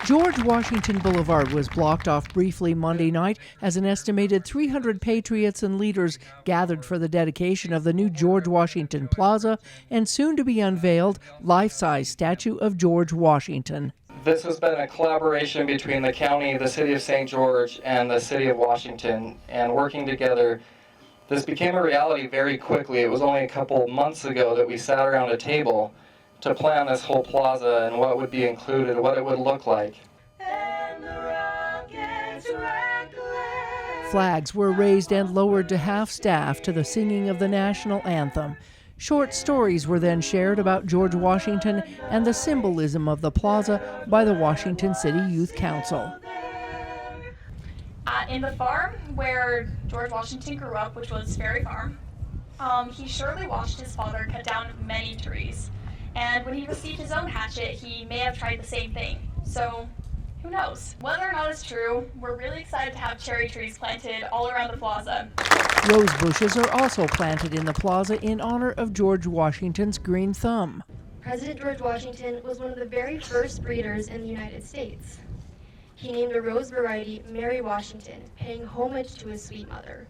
George Washington Boulevard was blocked off briefly Monday night as an estimated 300 patriots and leaders gathered for the dedication of the new George Washington Plaza and soon-to-be unveiled life-size statue of George Washington. This has been a collaboration between the county, the city of St. George, and the city of Washington, and working together. This became a reality very quickly. It was only a couple months ago that we sat around a table to plan this whole plaza and what would be included, what it would look like. Flags were raised and lowered to half-staff to the singing of the national anthem. Short stories were then shared about George Washington and the symbolism of the plaza by the Washington City Youth Council. In the farm where George Washington grew up, which was Ferry Farm, he surely watched his father cut down many trees. And when he received his own hatchet, he may have tried the same thing. So, who knows? Whether or not it's true, we're really excited to have cherry trees planted all around the plaza. Rose bushes are also planted in the plaza in honor of George Washington's green thumb. President George Washington was one of the very first breeders in the United States. He named a rose variety Mary Washington, paying homage to his sweet mother.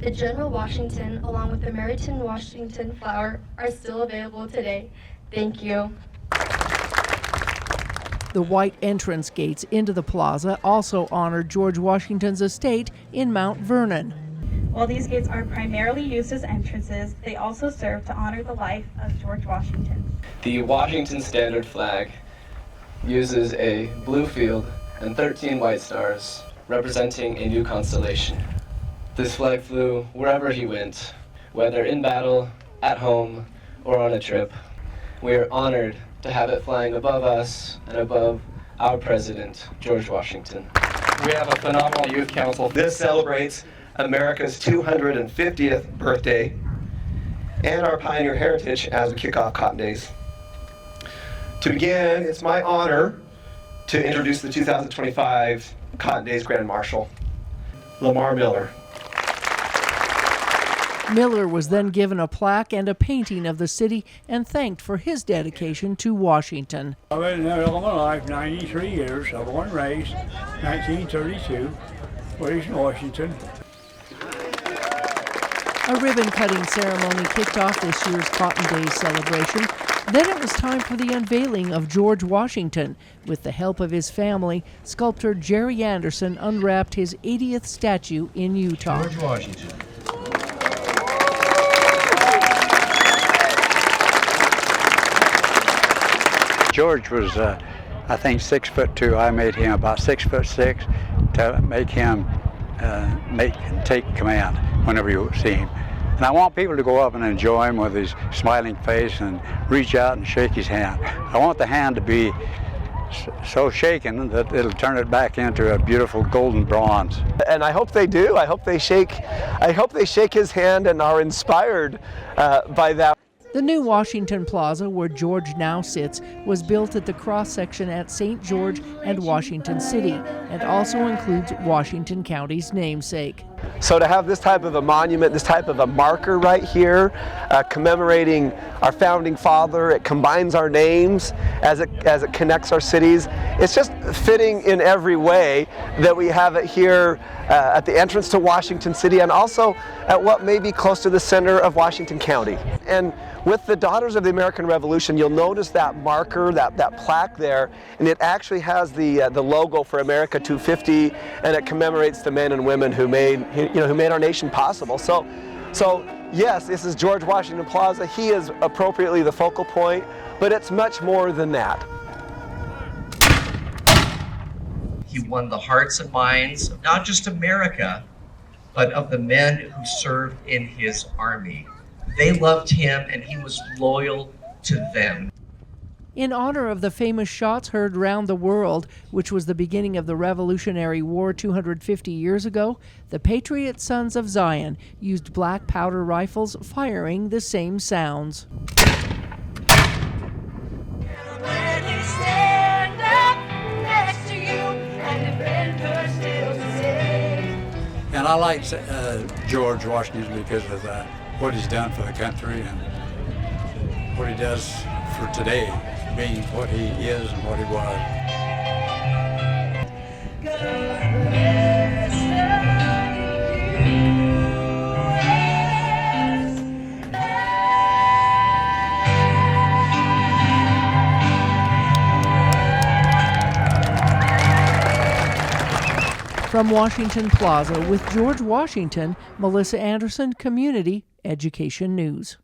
The General Washington, along with the Meriton Washington flower, are still available today. Thank you. The white entrance gates into the plaza also honor George Washington's estate in Mount Vernon. While these gates are primarily used as entrances, they also serve to honor the life of George Washington. The Washington Standard flag uses a blue field and 13 white stars, representing a new constellation. This flag flew wherever he went, whether in battle, at home, or on a trip. We are honored to have it flying above us and above our president, George Washington. We have a phenomenal youth council. This celebrates America's 250th birthday and our pioneer heritage as we kick off Cotton Days. To begin, it's my honor to introduce the 2025 Cotton Days Grand Marshal, Lamar Miller. Miller was then given a plaque and a painting of the city and thanked for his dedication to Washington. I've been there all my life, 93 years. I was born and raised, 1932, raised in Washington. A ribbon-cutting ceremony kicked off this year's Cotton Days celebration. Then it was time for the unveiling of George Washington. With the help of his family, sculptor Jerry Anderson unwrapped his 80th statue in Utah. George Washington. George was, I think, 6'2". I made him about 6'6" to make him take command whenever you see him. And I want people to go up and enjoy him with his smiling face and reach out and shake his hand. I want the hand to be so shaken that it'll turn it back into a beautiful golden bronze. And I hope they do. I hope they shake his hand and are inspired by that. The new Washington Plaza, where George now sits, was built at the cross-section at St. George and Washington City, and also includes Washington County's namesake. So to have this type of a monument, this type of a marker right here, commemorating our founding father, it combines our names as it connects our cities. It's just fitting in every way that we have it here at the entrance to Washington City and also at what may be close to the center of Washington County. And with the Daughters of the American Revolution, you'll notice that marker, that plaque there, and it actually has the logo for America 250, and it commemorates the men and women who made our nation possible. So yes, this is George Washington Plaza. He is appropriately the focal point, but it's much more than that. He won the hearts and minds of not just America, but of the men who served in his army. They loved him and he was loyal to them. In honor of the famous shots heard round the world, which was the beginning of the Revolutionary War 250 years ago, the Patriot Sons of Zion used black powder rifles firing the same sounds. And I like George Washington because of what he's done for the country and what he does for today, being what he is and what he was. From Washington Plaza with George Washington, Melissa Anderson, Community Education News.